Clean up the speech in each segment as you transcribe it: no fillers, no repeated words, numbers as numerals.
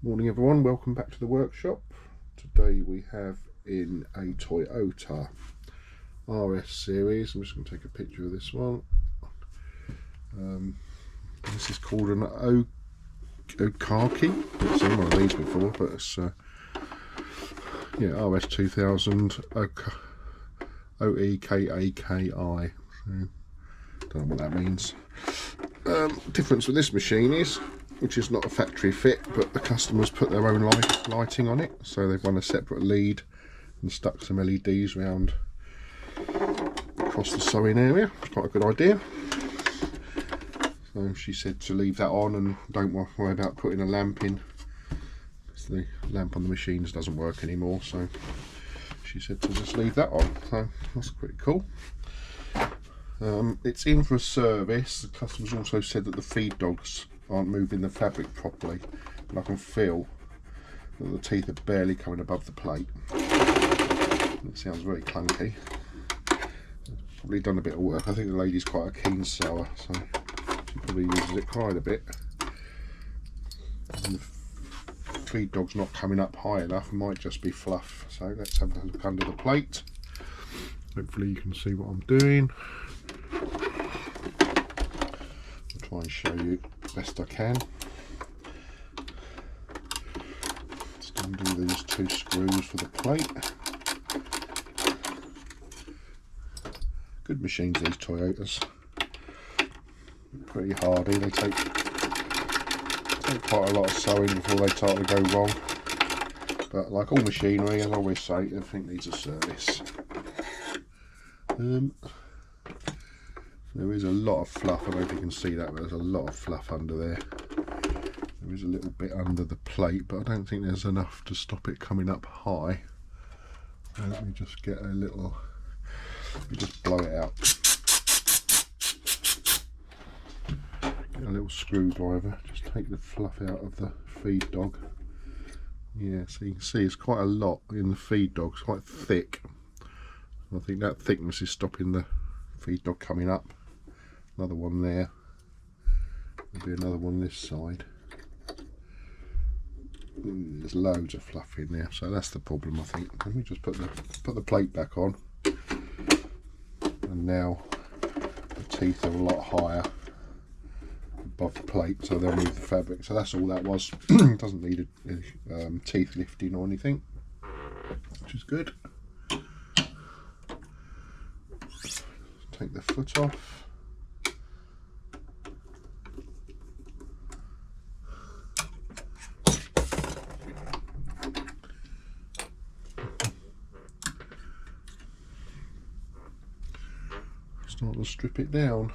Morning everyone, welcome back to the workshop. Today we have in a Toyota RS series. I'm just going to take a picture of this one. This is called an Oekaki. I've seen one of these before, but it's yeah, Rs2000 Oekaki. Don't know what that means. Difference with this machine is, which is not a factory fit, but the customers put their own lighting on it, so they've run a separate lead and stuck some LEDs around across the sewing area. It's quite a good idea. So she said to leave that on and don't worry about putting a lamp in, because the lamp on the machines doesn't work anymore, so she said to just leave that on. So that's pretty cool. It's in for a service. The customers also said that the feed dogs aren't moving the fabric properly, and I can feel that the teeth are barely coming above the plate. It sounds very clunky. Probably done a bit of work. I think the lady's quite a keen sewer, so she probably uses it quite a bit. And the feed dog's not coming up high enough, it might just be fluff. So let's have a look under the plate. Hopefully you can see what I'm doing. I'll try and show you best I can. Just undo these two screws for the plate. Good machines, these Toyotas. Pretty hardy. They take quite a lot of sewing before they start to go wrong. But like all machinery, as I always say, everything needs a service. There is a lot of fluff. I don't know if you can see that, but there's a lot of fluff under there. There is a little bit under the plate, but I don't think there's enough to stop it coming up high. Let me just get a little, let me just blow it out. Get a little screwdriver, just take the fluff out of the feed dog. Yeah, so you can see it's quite a lot in the feed dog. It's quite thick. I think that thickness is stopping the feed dog coming up. Another one there. There'll be another one this side. There's loads of fluff in there, so that's the problem, I think. Let me just put the plate back on. And now the teeth are a lot higher above the plate, so they'll move the fabric. So that's all that was. Doesn't need a teeth lifting or anything, which is good. Take the foot off. Start to strip it down.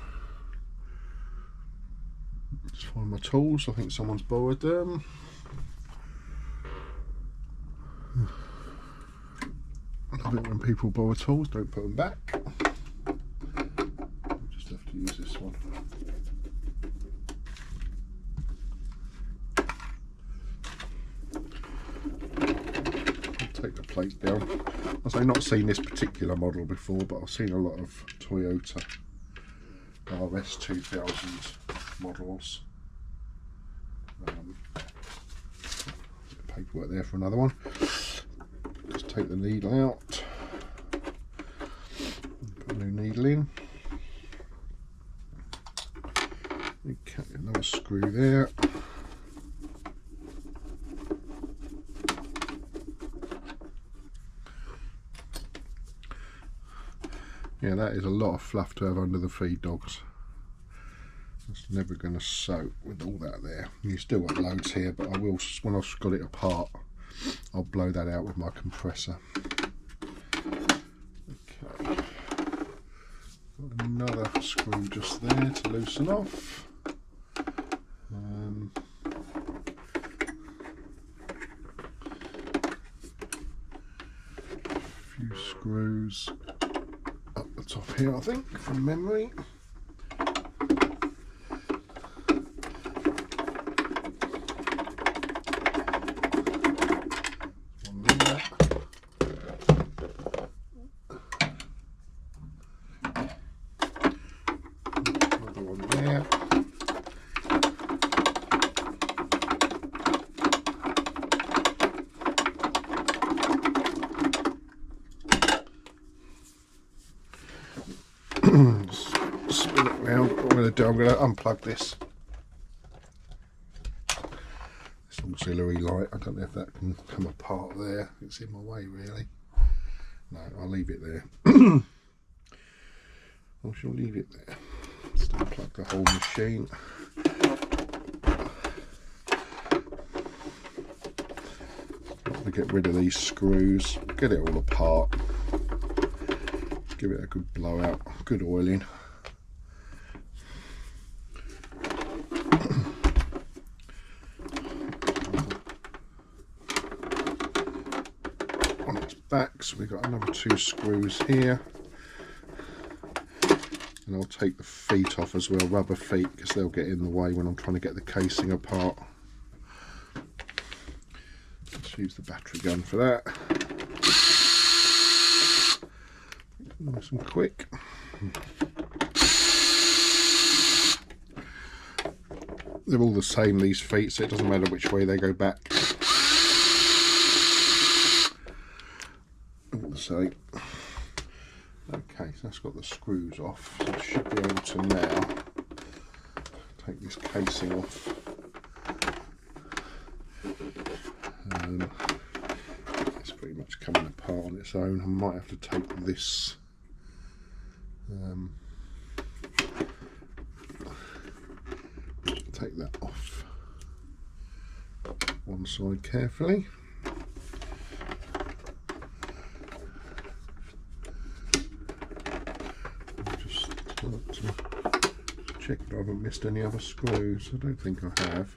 Just find my tools. I think someone's borrowed them. I love it when people borrow tools, don't put them back. Just have to use this one. Take the plate down. I've not seen this particular model before, but I've seen a lot of Toyota Rs2000 models. Paperwork there for another one. Just take the needle out. Put a new needle in. Okay, another screw there. Yeah, that is a lot of fluff to have under the feed dogs. It's never going to sew with all that there. You still got loads here, but I will, when I've got it apart, I'll blow that out with my compressor. Okay. Got another screw just there to loosen off. A few screws up the top here, I think, from memory. going to do, I'm going to unplug this auxiliary light. I don't know if that can come apart there. It's in my way really. No, I'll leave it there. I shall leave it there. Just unplug the whole machine. To get rid of these screws, get it all apart, give it a good blowout, good oiling. On its back, so we've got another 2 screws here, and I'll take the feet off as well, rubber feet, because they'll get in the way when I'm trying to get the casing apart. Use the battery gun for that. Nice and quick. They're all the same, these feet, so it doesn't matter which way they go back. All the same. Okay, so that's got the screws off, so I should be able to now take this casing off. It's pretty much coming apart on its own. I might have to take this take that off one side carefully. Just like to check that I haven't missed any other screws. I don't think I have.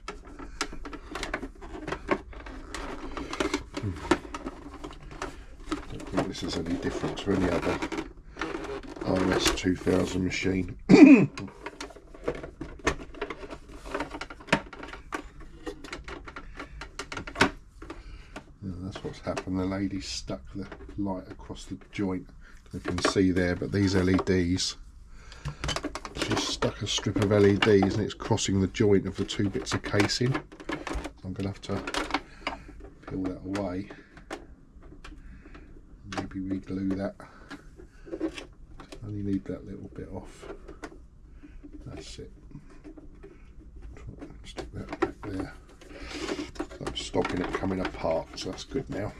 Don't think this is any different to any other Rs2000 machine. That's what's happened. The lady stuck the light across the joint. You can see there, but these LEDs, she's stuck a strip of LEDs and it's crossing the joint of the 2 bits of casing. I'm going to have to peel that away, maybe re-glue that. Only need that little bit off. That's it. Stick that back there. I'm stopping it coming apart, so that's good now.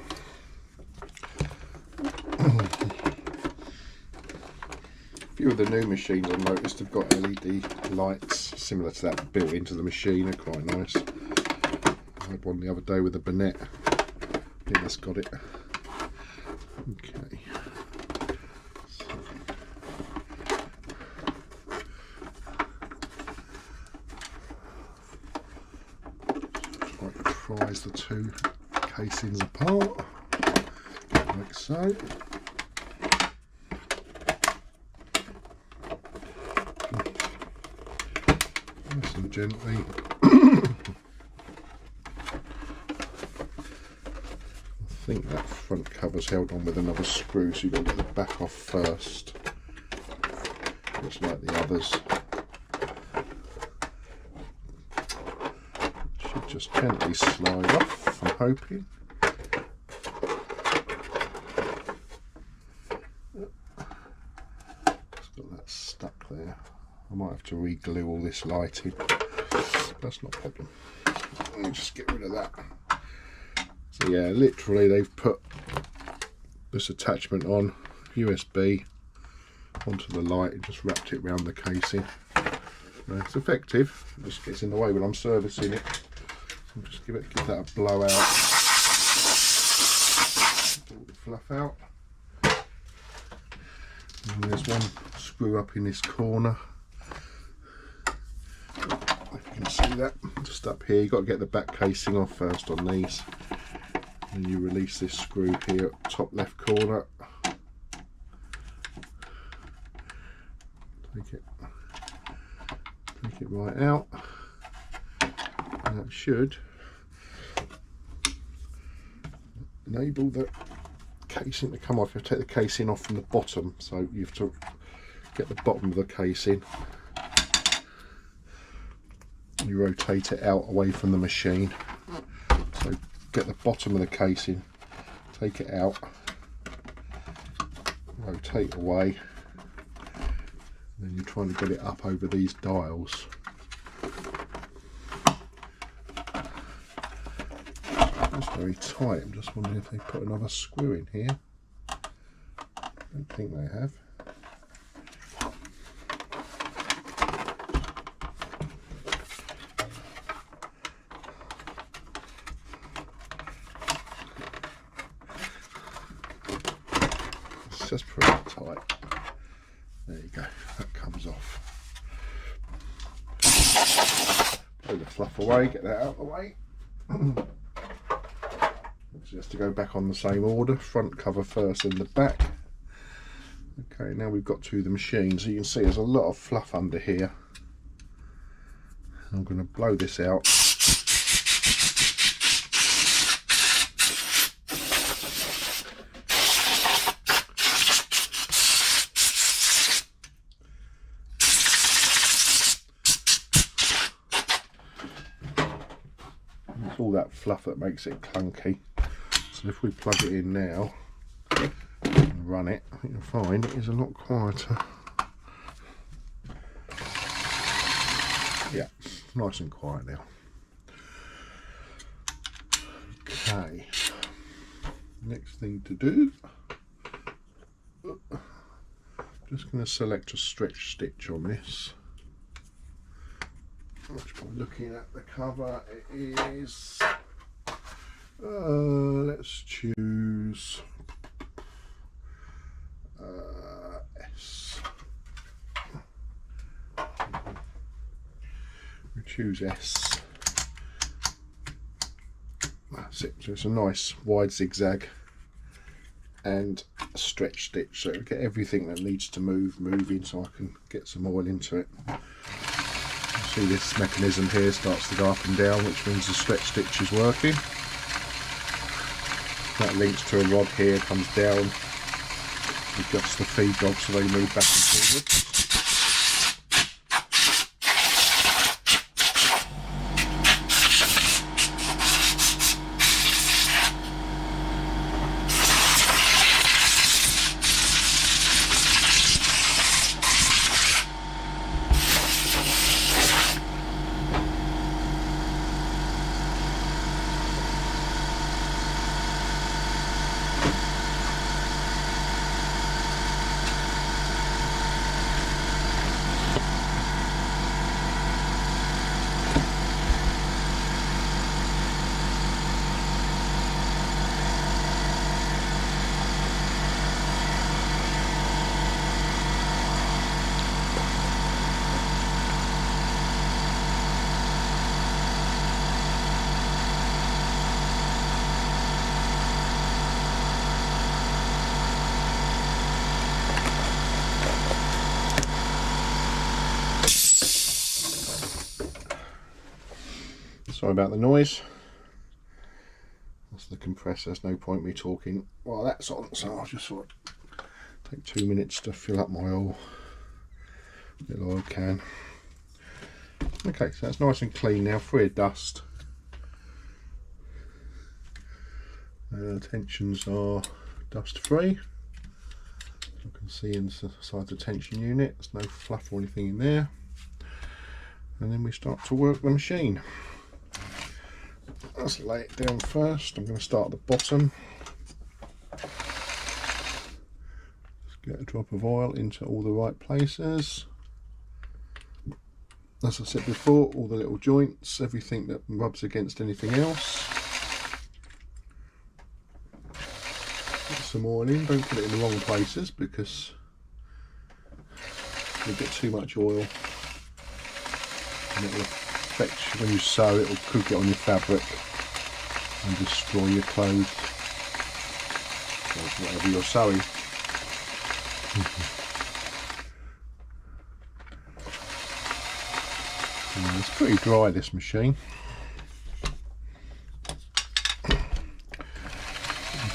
A few of the new machines I've noticed have got LED lights similar to that built into the machine. They're quite nice. I had one the other day with a bonnet. I think that's got it. Okay. So, prise the 2 casings apart, like so. Nice and gently. I think that front cover's held on with another screw, so you've got to get the back off first, just like the others. Should just gently slide off, I'm hoping. It's got that stuck there. I might have to re-glue all this lighting. That's not a problem. Let me just get rid of that. So yeah, literally they've put this attachment on, USB, onto the light and just wrapped it around the casing. It's effective, it just gets in the way when I'm servicing it. I'll just give that a blowout. Pull the fluff out. And there's one screw up in this corner. If you can see that, just up here. You've got to get the back casing off first on these. And you release this screw here at the top left corner. Take it right out. And that should enable the casing to come off. You have to take the casing off from the bottom, so you have to get the bottom of the casing. You rotate it out away from the machine. So get the bottom of the casing, take it out, rotate away, And then you're trying to get it up over these dials. That's very tight. I'm just wondering if they put another screw in here. I don't think they have. It's just pretty tight. There you go, that comes off. Blow the fluff away, get that out of the way. Just to go back on the same order, front cover first and the back. Okay, now we've got to the machine, so you can see there's a lot of fluff under here. I'm going to blow this out. It's all that fluff that makes it clunky. So if we plug it in now and run it, I think you'll find it is a lot quieter. Yeah, nice and quiet now. Okay, next thing to do, just going to select a stretch stitch on this. Which, by looking at the cover, it is, let's choose S. We choose S. That's it. So it's a nice wide zigzag and a stretch stitch, so we get everything that needs to move moving, so I can get some oil into it. See, this mechanism here starts to go up and down, which means the stretch stitch is working. That links to a rod here, comes down, adjusts the feed dog so they move back and forward. Sorry about the noise. That's the compressor. There's no point me talking while that's on, so I'll just sort of take 2 minutes to fill up my oil, little oil can. Okay, so that's nice and clean now, free of dust. Tensions are dust free. You can see inside the tension unit, there's no fluff or anything in there. And then we start to work the machine. Let's lay it down first. I'm going to start at the bottom. Just get a drop of oil into all the right places. As I said before, all the little joints, everything that rubs against anything else. Get some oil in, don't put it in the wrong places because you'll get too much oil and it will affect, when you sew, it will cook it on your fabric and destroy your clothes or whatever you're sewing. It's pretty dry, this machine.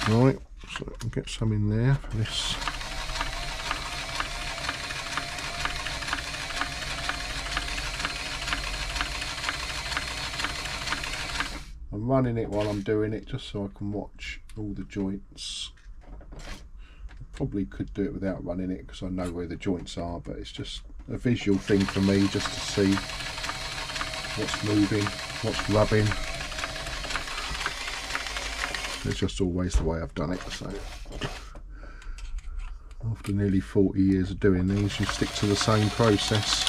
Right, so I'll get some in there for this. I'm running it while I'm doing it just so I can watch all the joints. I probably could do it without running it because I know where the joints are, but it's just a visual thing for me, just to see what's moving, what's rubbing. It's just always the way I've done it. So after nearly 40 years of doing these, you stick to the same process.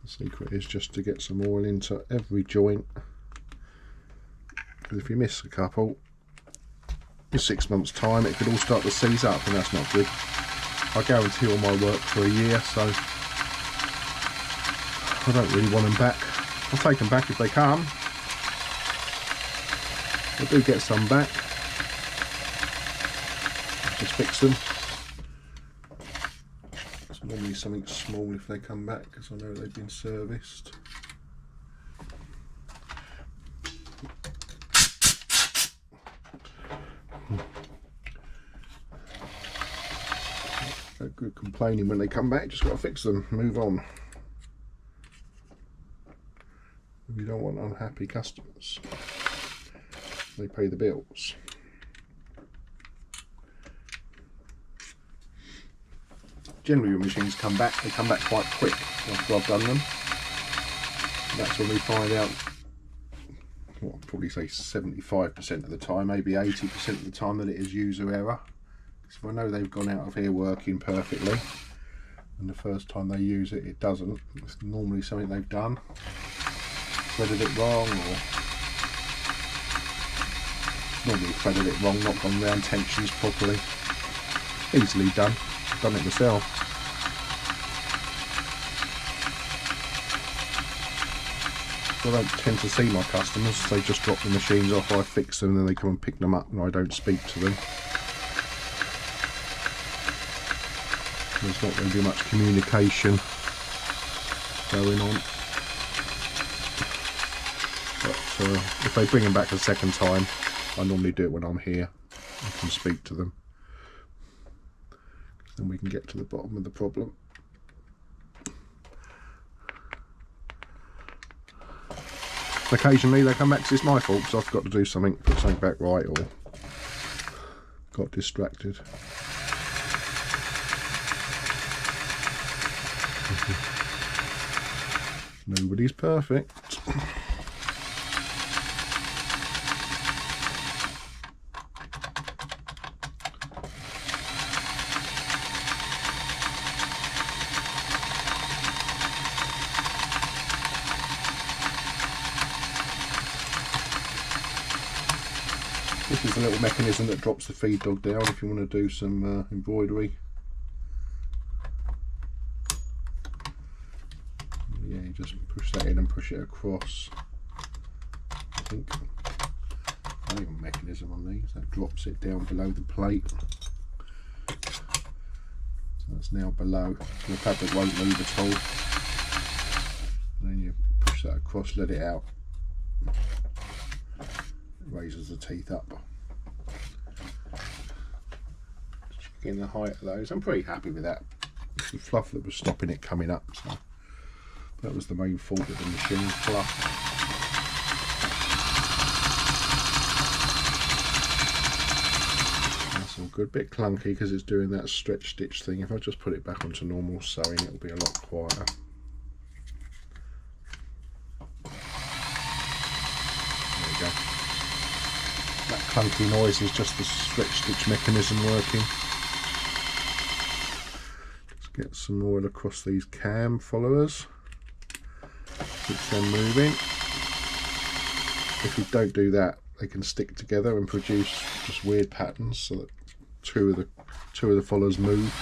The secret is just to get some oil into every joint, because if you miss a couple, in 6 months time it could all start to seize up, and that's not good. I guarantee all my work for a year, so I don't really want them back. I'll take them back if they come. I do get some back. Just fix them. It's normally something small if they come back, because I know they've been serviced. No good complaining when they come back, just got to fix them, move on. You don't want unhappy customers. They pay the bills. Generally when machines come back, they come back quite quick after I've done them. And that's when we find out, well, I'd probably say 75% of the time, maybe 80% of the time, that it is user error. Because if I know they've gone out of here working perfectly, and the first time they use it, it doesn't, it's normally something they've done. Threaded it wrong, or normally threaded it wrong, not gone round tensions properly. Easily done. I've done it myself. I don't tend to see my customers. They just drop the machines off, I fix them, and then they come and pick them up, and I don't speak to them. There's not going to be much communication going on. But if they bring them back a second time, I normally do it when I'm here. I can speak to them. Then we can get to the bottom of the problem. Occasionally they come back because it's my fault, because I've got to do something, put something back right, or got distracted. Nobody's perfect. This is a little mechanism that drops the feed dog down if you want to do some embroidery. Yeah, you just push that in and push it across. I think a little mechanism on these that drops it down below the plate. So that's now below, so the fabric won't move at all. And then you push that across, let it out. Raises the teeth up. Checking the height of those, I'm pretty happy with that. It's the fluff that was stopping it coming up, so that was the main fault of the machine, fluff. That's all good. Bit clunky because it's doing that stretch stitch thing. If I just put it back onto normal sewing, it'll be a lot quieter. There we go. That clunky noise is just the stretch stitch mechanism working. Let's get some oil across these cam followers. Keeps them moving. If you don't do that, they can stick together and produce just weird patterns, so that two of the followers move.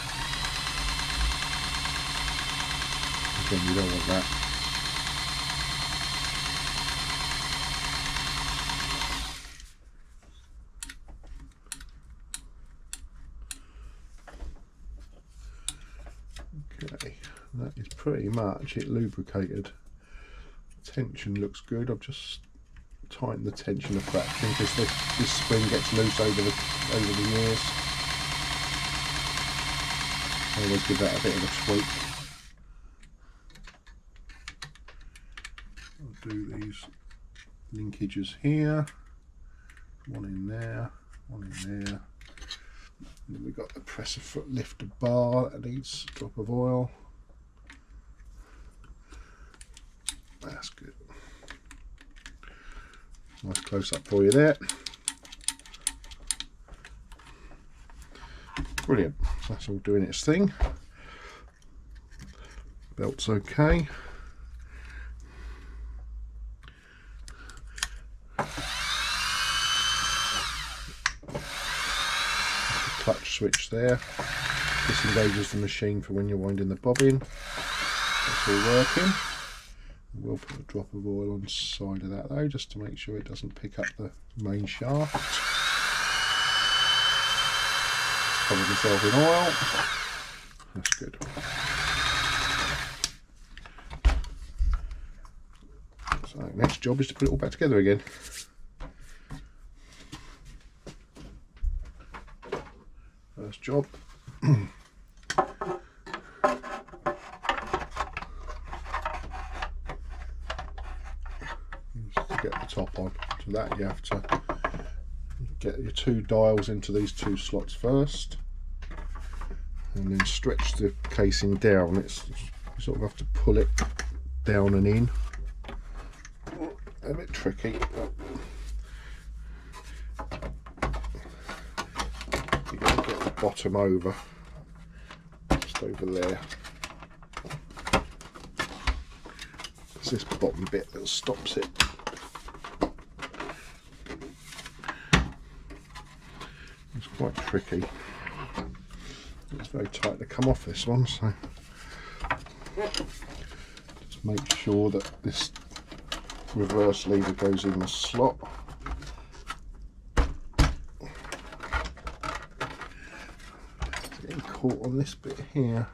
Again, you don't want that. Okay, that is pretty much it lubricated. Tension looks good. I've just tightened the tension a fraction because this spring gets loose over the years. I always give that a bit of a tweak. I'll do these linkages here. One in there, one in there. And then we've got the presser foot lifter bar that needs a drop of oil. That's good. Nice close up for you there. Brilliant. So that's all doing its thing. Belt's okay. Clutch switch there. Disengages the machine for when you're winding the bobbin. That's all working. We'll put a drop of oil on the side of that though, just to make sure it doesn't pick up the main shaft. Cover yourself in oil. That's good. So next job is to put it all back together again. First job. To get the top on. To that you have to get your two dials into these two slots first, and then stretch the casing down. You sort of have to pull it down and in. A bit tricky. You're going to get the bottom over, just over there. It's this bottom bit that stops it. It's quite tricky. It's very tight to come off this one, so just make sure that this reverse lever goes in the slot. It's getting caught on this bit here.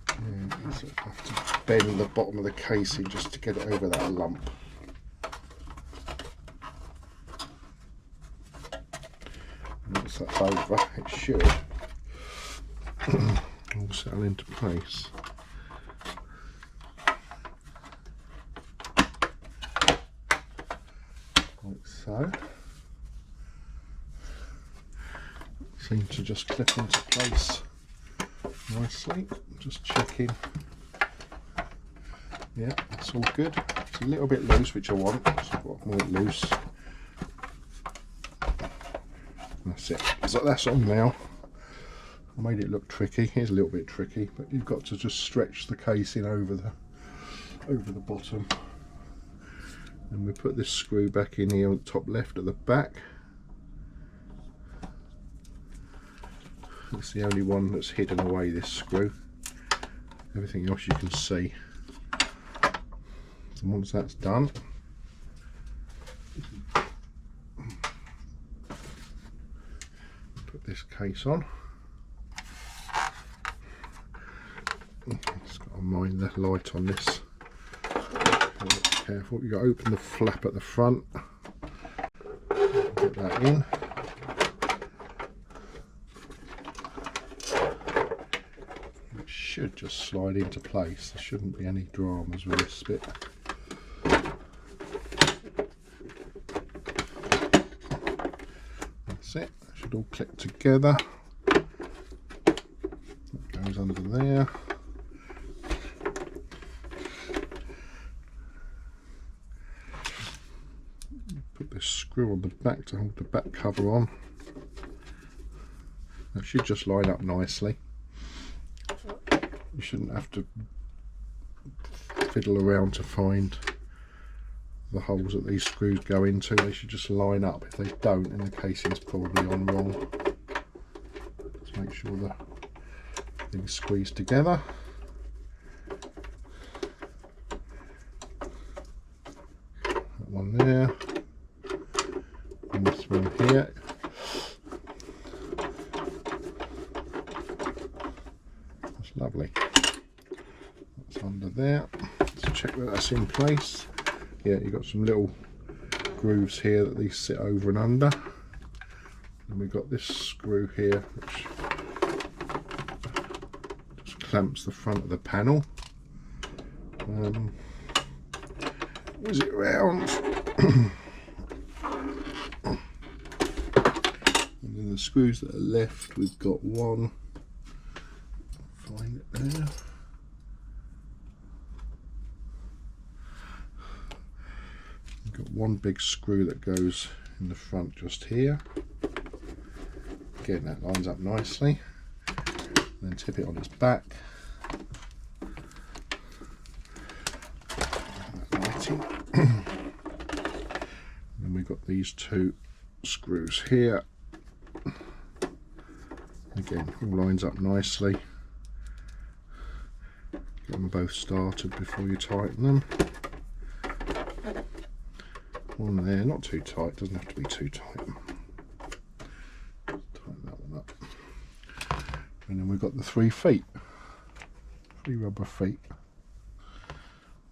Yeah, you sort of have to bend the bottom of the casing just to get it over that lump. Once that's over, it should all settle into place. Like so. Seems to just clip into place nicely. Just checking. Yeah, that's all good. It's a little bit loose, which I want, so I've got more loose. That's it. So that's on now. I made it look tricky. Here's a little bit tricky, but you've got to just stretch the casing over the bottom. And we put this screw back in here on the top left at the back. It's the only one that's hidden away, this screw. Everything else you can see. So once that's done, put this case on. Just got to mind the light on this. Careful, you've got to open the flap at the front. Get that in. It should just slide into place. There shouldn't be any dramas with this bit. That's it. It should all click together. That goes under there. Put this screw on the back to hold the back cover on. That should just line up nicely. You shouldn't have to fiddle around to find the holes that these screws go into. They should just line up. If they don't, then the casing's probably on wrong. Just make sure the thing's squeezed together. That one there. And this one here. That's lovely. That's under there. Let's check that that's in place. Yeah, you've got some little grooves here that these sit over and under. And we've got this screw here which just clamps the front of the panel. Whiz it round. And And the screws that are left, we've got one, find it there. We've got one big screw that goes in the front just here. Again, that lines up nicely. And then tip it on its back. And then we've got these two screws here. Again, all lines up nicely. Get them both started before you tighten them. One there, not too tight, doesn't have to be too tight. Tighten that one up. And then we've got the 3 feet. 3 rubber feet.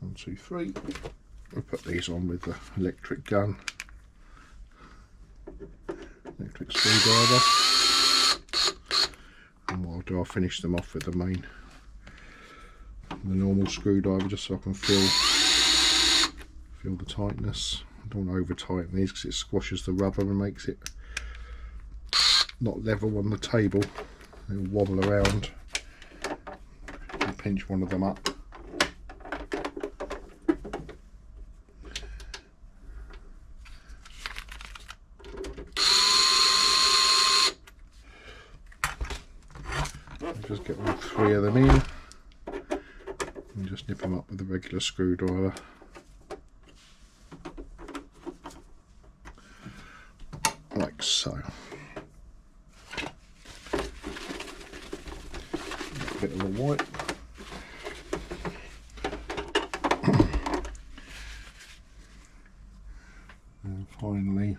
1, 2, 3. We'll put these on with the electric gun. Electric screwdriver. And what I'll do, I'll finish them off with the normal screwdriver, just so I can feel the tightness. I don't want to over tighten these because it squashes the rubber and makes it not level on the table. It'll wobble around. You pinch one of them up. Just get all 3 of them in and just nip them up with a regular screwdriver. Like so. A bit of a wipe. And finally,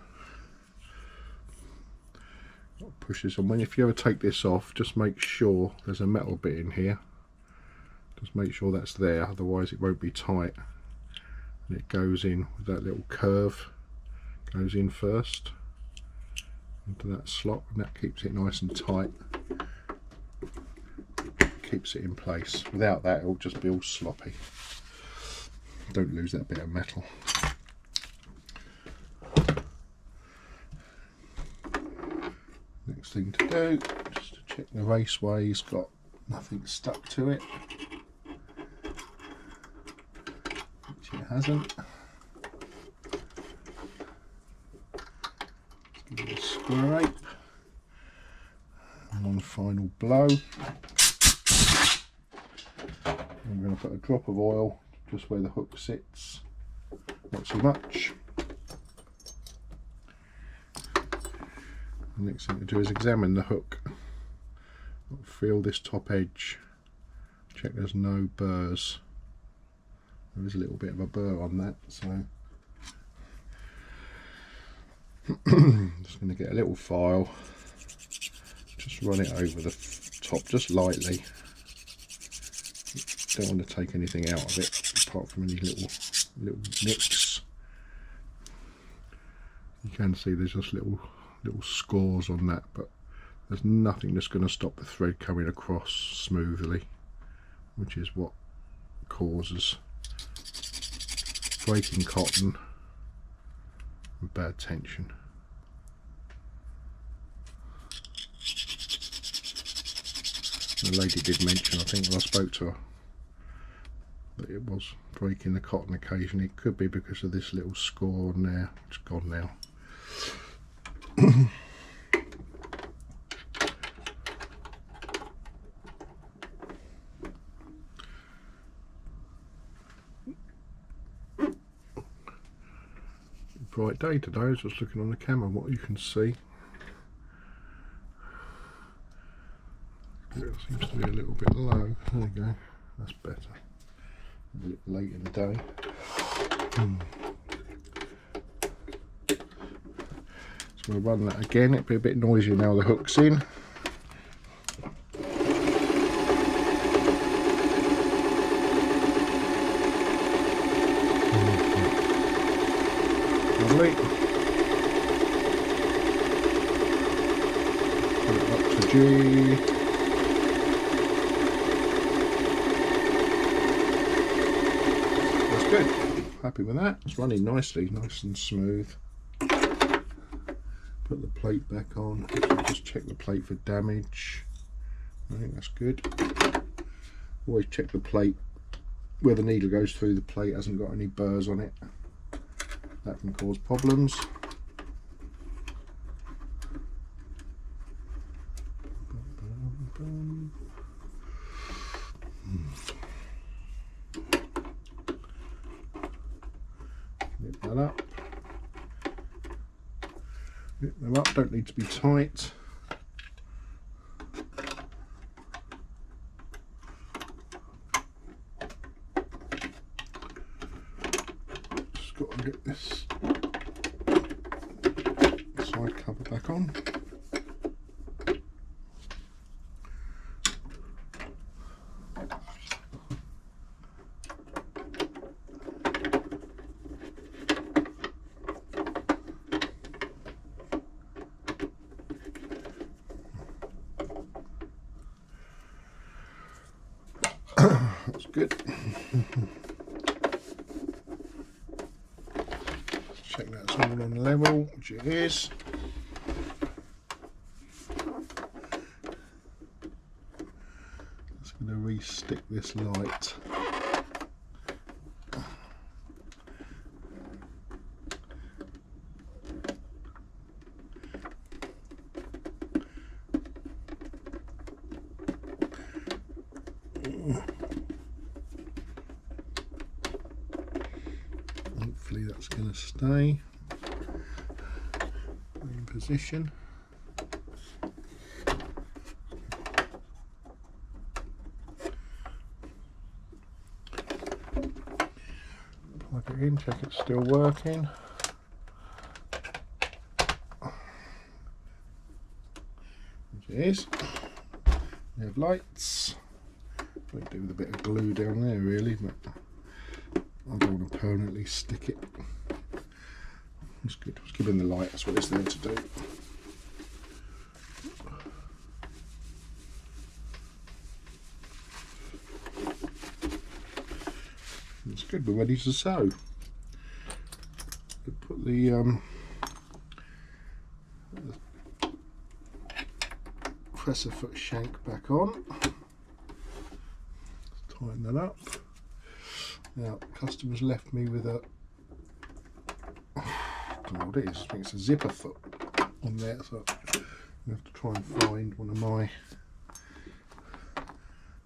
push this on. If you ever take this off, just make sure there's a metal bit in here. Just make sure that's there, otherwise it won't be tight. And it goes in with that little curve. Goes in first into that slot, and that keeps it nice and tight. Keeps it in place. Without that, it'll just be all sloppy. Don't lose that bit of metal. Next thing to do, just to check the raceway's got nothing stuck to it, which it hasn't. Give it a scrape, and one final blow. I'm going to put a drop of oil just where the hook sits, not too much. The next thing to do is examine the hook. Feel this top edge. Check there's no burrs. There is a little bit of a burr on that, so just going to get a little file, just run it over the top just lightly. Don't want to take anything out of it apart from any little nicks. You can see there's just little scores on that, but there's nothing that's going to stop the thread coming across smoothly, which is what causes breaking cotton and bad tension. The lady did mention, I think when I spoke to her, that it was breaking the cotton occasionally. It could be because of this little score on there. It's gone now. Bright day today. I was just looking on the camera what you can see. It seems to be a little bit low. There we go. That's better. A bit late in the day. So we'll run that again. It'll be a bit noisier now the hook's in. Lovely. Put it up to G. That's good. Happy with that. It's running nicely, nice and smooth. Put put the plate back on. Just check the plate for damage. I think that's good. Always check the plate where the needle goes through the plate hasn't got any burrs on it. That can cause problems. Nip that up. Nip them up, don't need to be tight. Just got to get this side cover back on. That's good. Check that's all on level, which it is. Just going to re-stick this light. Hopefully that's going to stay in position. Plug it in, check it's still working. Which it is. We have lights. We do with a bit of glue down there really, but I don't want to permanently stick it. That's good. Just give him the light, that's what it's there to do. It's good, we're ready to sew. We'll put the presser foot shank back on. Tighten that up. Now, the customer's left me with a, I don't know what it is, I think it's a zipper foot on there, so I have to try and find one of my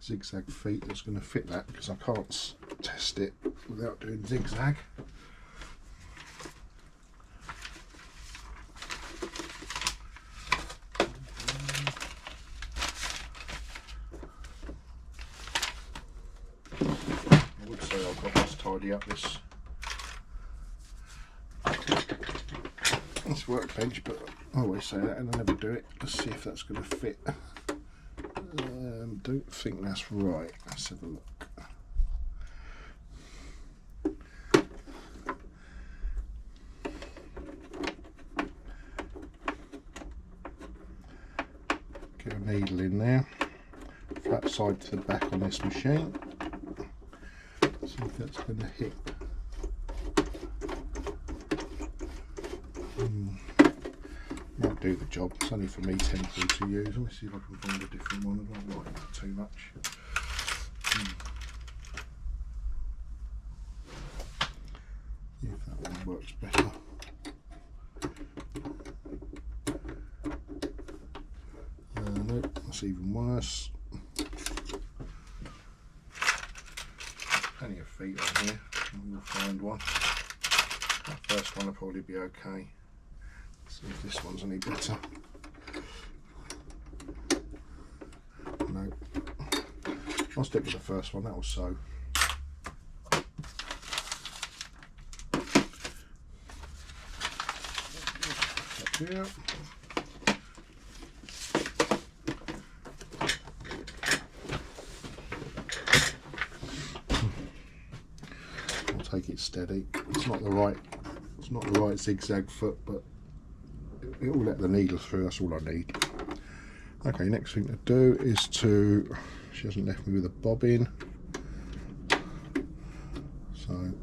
zigzag feet that's going to fit that, because I can't test it without doing zigzag. Tidy up this workbench, but I always say that and I never do it. Let's see if that's going to fit. Don't think that's right. Let's have a look. Get a needle in there, flat side to the back on this machine. See if that's going to hit. Might do the job. It's only for me temporary to use. Let me see if I can find a different one. I don't like that too much. See if that one works better. Nope, that's even worse. Plenty of feet on here, we'll find one. That first one will probably be okay. Let's see if this one's any better. No. I'll stick with the first one, that will sew. Up here. Take it steady. It's not the right zigzag foot, but it will let the needle through. That's all I need. Okay, next thing to do is to, she hasn't left me with a bobbin, so I've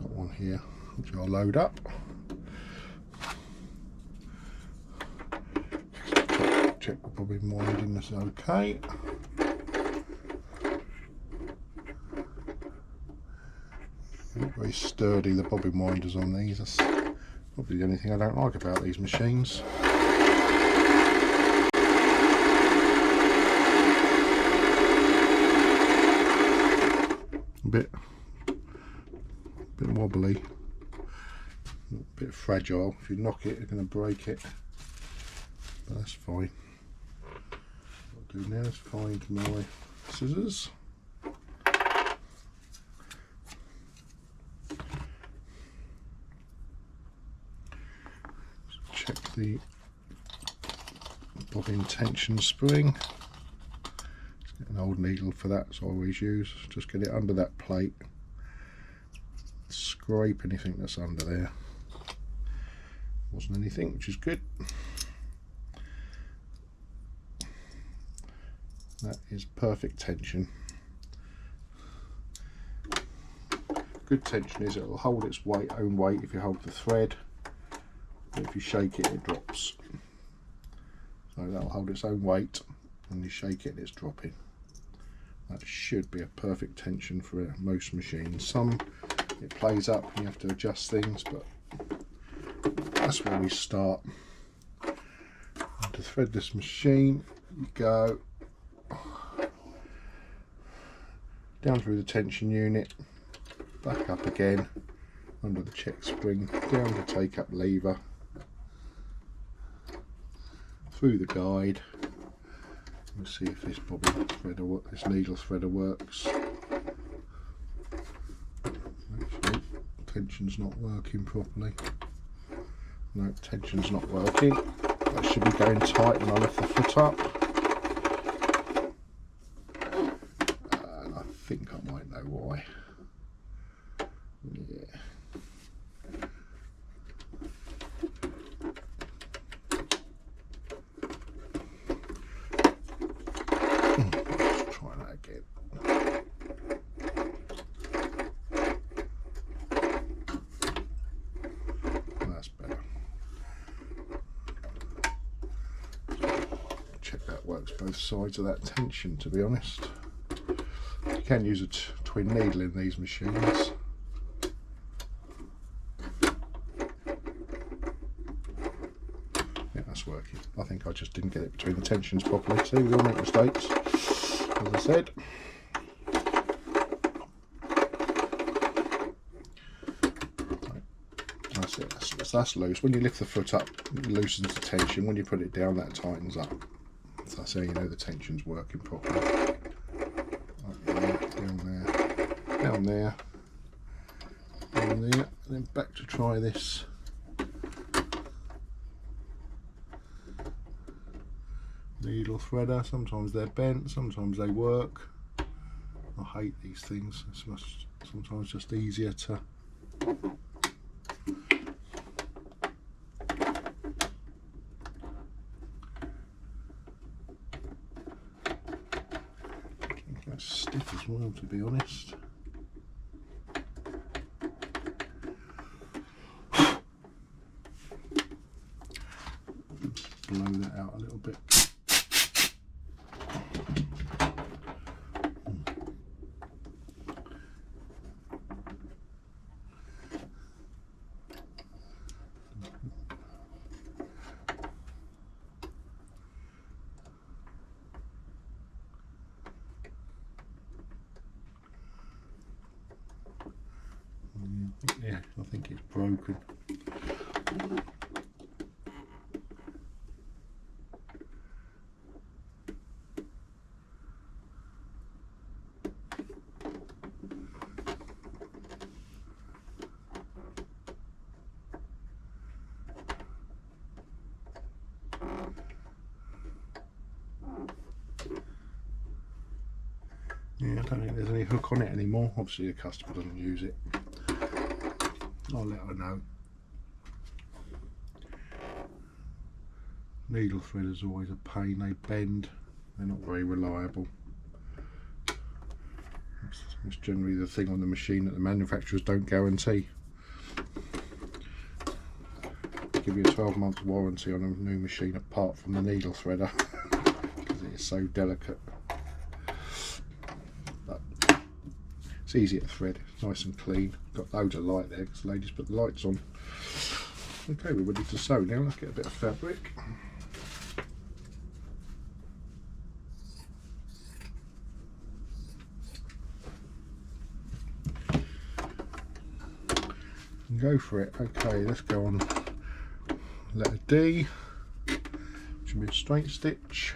got one here which I'll load up. bobbin winding is okay. Very sturdy, the bobbin winders on these. That's probably the only thing I don't like about these machines. A bit wobbly, a bit fragile. If you knock it, you're going to break it, but that's fine. What I'll do now is find my scissors. Check the bobbin tension spring. Get an old needle for that, so I always use. Just get it under that plate. Scrape anything that's under there. Wasn't anything, which is good. That is perfect tension. Good tension is it will hold its own weight if you hold the thread. But if you shake it, it drops. So that'll hold its own weight, and you shake it, it's dropping. That should be a perfect tension for most machines. Some it plays up and you have to adjust things, but that's where we start. And to thread this machine, you go down through the tension unit, back up again under the check spring, down the take up lever, through the guide. We'll see if this bobbin threader, this needle threader works. Actually, tension's not working properly. No, tension's not working. That should be going tight when I lift the foot up. And I think I might know why. Yeah. Let's try that again. That's better. Check that works both sides of that tension, to be honest. You can use a twin needle in these machines. Yeah, that's working. I think I just didn't get it between the tensions properly. See, we all make mistakes, as I said. That's it, that's loose. When you lift the foot up, it loosens the tension. When you put it down, that tightens up. So that's how you know the tension's working properly. Like that, down there, down there, down there, and then back to try this. Needle threader. Sometimes they're bent, sometimes they work. I hate these things. It's sometimes just easier to that's stiff as well, to be honest. Just blow that out a little bit. Yeah, I think it's broken. Yeah, I don't think there's any hook on it anymore. Obviously the customer doesn't use it. I'll let her know. Needle threaders are always a pain. They bend. They're not very reliable. That's generally the thing on the machine that the manufacturers don't guarantee. They give you a 12-month warranty on a new machine apart from the needle threader. it's so delicate. But it's easy to thread, nice and clean. Got loads of light there because the ladies put the lights on. Okay, we're ready to sew now. Let's get a bit of fabric. And go for it. Okay, let's go on letter D, which will be a straight stitch.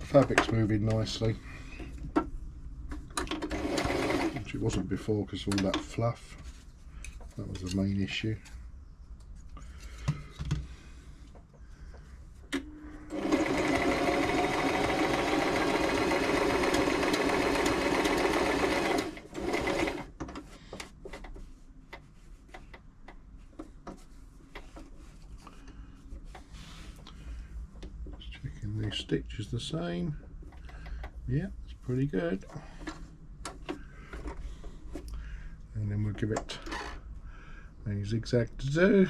Fabric's moving nicely, which it wasn't before because of all that fluff. That was the main issue. Checking the stitch is the same. Yeah, it's pretty good. And then we'll give it a zigzag to do.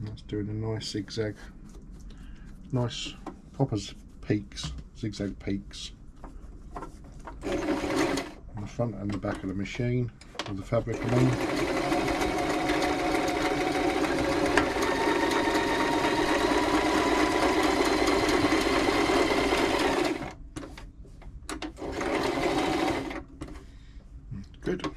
That's doing a nice zigzag, nice poppers peaks, zigzag peaks. On the front and the back of the machine with the fabric along. Good.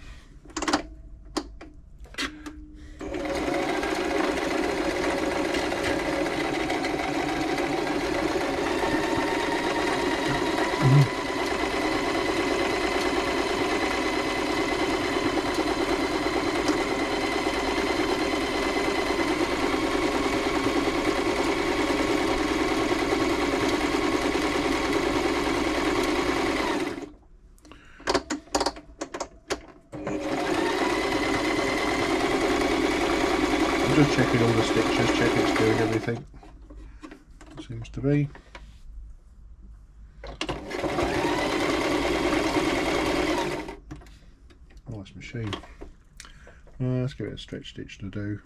Just checking all the stitches, check it's doing everything. Seems to be. Nice machine. Let's give it a stretch stitch to do.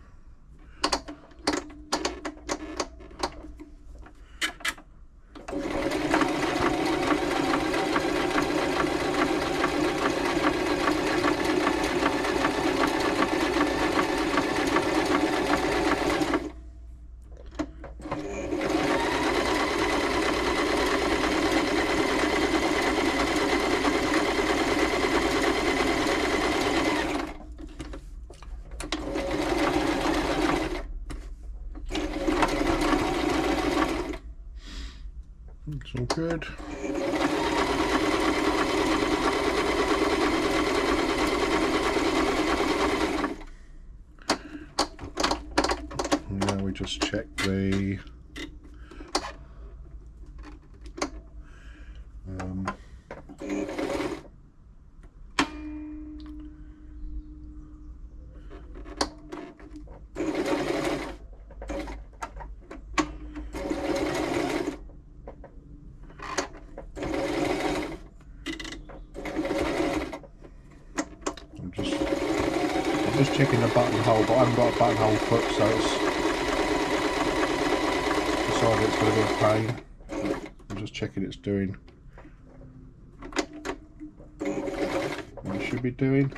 It's all good. And now we just check the I'm just checking the buttonhole, but I haven't got a buttonhole foot, so it's decided it's going to be a pain. I'm just checking it's doing what it should be doing.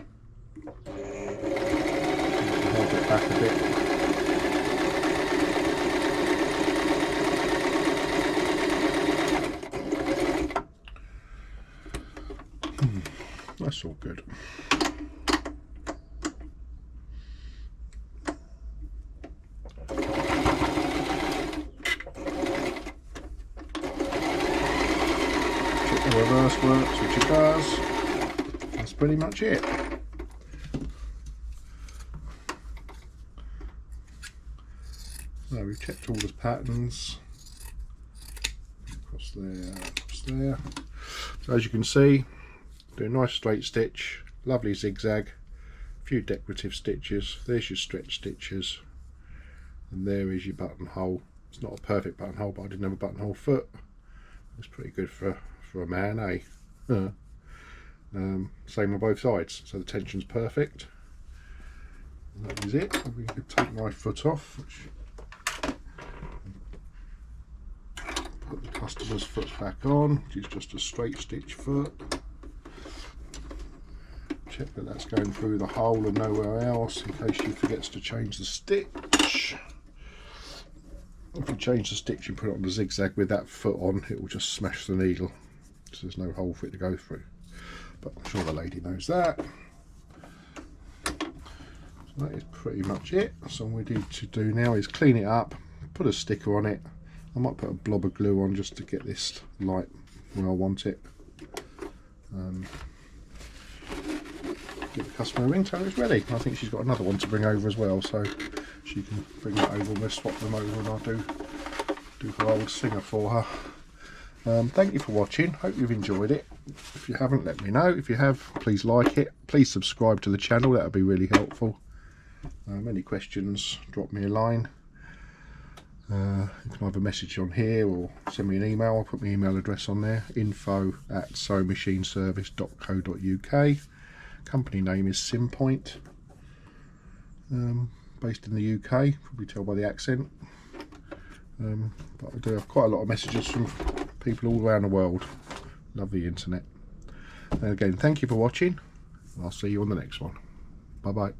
Hold it back a bit. That's all good. The reverse works, which it does. That's pretty much it. So we've checked all the patterns. Across there, across there. So as you can see, do a nice straight stitch, lovely zigzag, few decorative stitches. There's your stretch stitches, and there is your buttonhole. It's not a perfect buttonhole, but I didn't have a buttonhole foot. It's pretty good for a man, eh? Same on both sides, so the tension's perfect. And that is it. We can take my foot off, put the customer's foot back on, which is just a straight stitch foot. Check that that's going through the hole and nowhere else, in case she forgets to change the stitch. If you change the stitch and put it on the zigzag with that foot on, it will just smash the needle, so there's no hole for it to go through. But I'm sure the lady knows that. So that is pretty much it. So all we need to do now is clean it up, put a sticker on it. I might put a blob of glue on just to get this light when I want it. Give the customer a ring, tell her it's ready. I think she's got another one to bring over as well, so she can bring that over and we'll swap them over, and I'll do her old singer for her. Thank you for watching. Hope you've enjoyed it. If you haven't, let me know. If you have, please like it. Please subscribe to the channel. That would be really helpful. Any questions, drop me a line. You can either message on here or send me an email. I'll put my email address on there, info@sewingmachineservice.co.uk. Company name is Simpoint, based in the UK, probably tell by the accent. But I do have quite a lot of messages from people all around the world. Love the internet. And again, thank you for watching. I'll see you on the next one. Bye bye.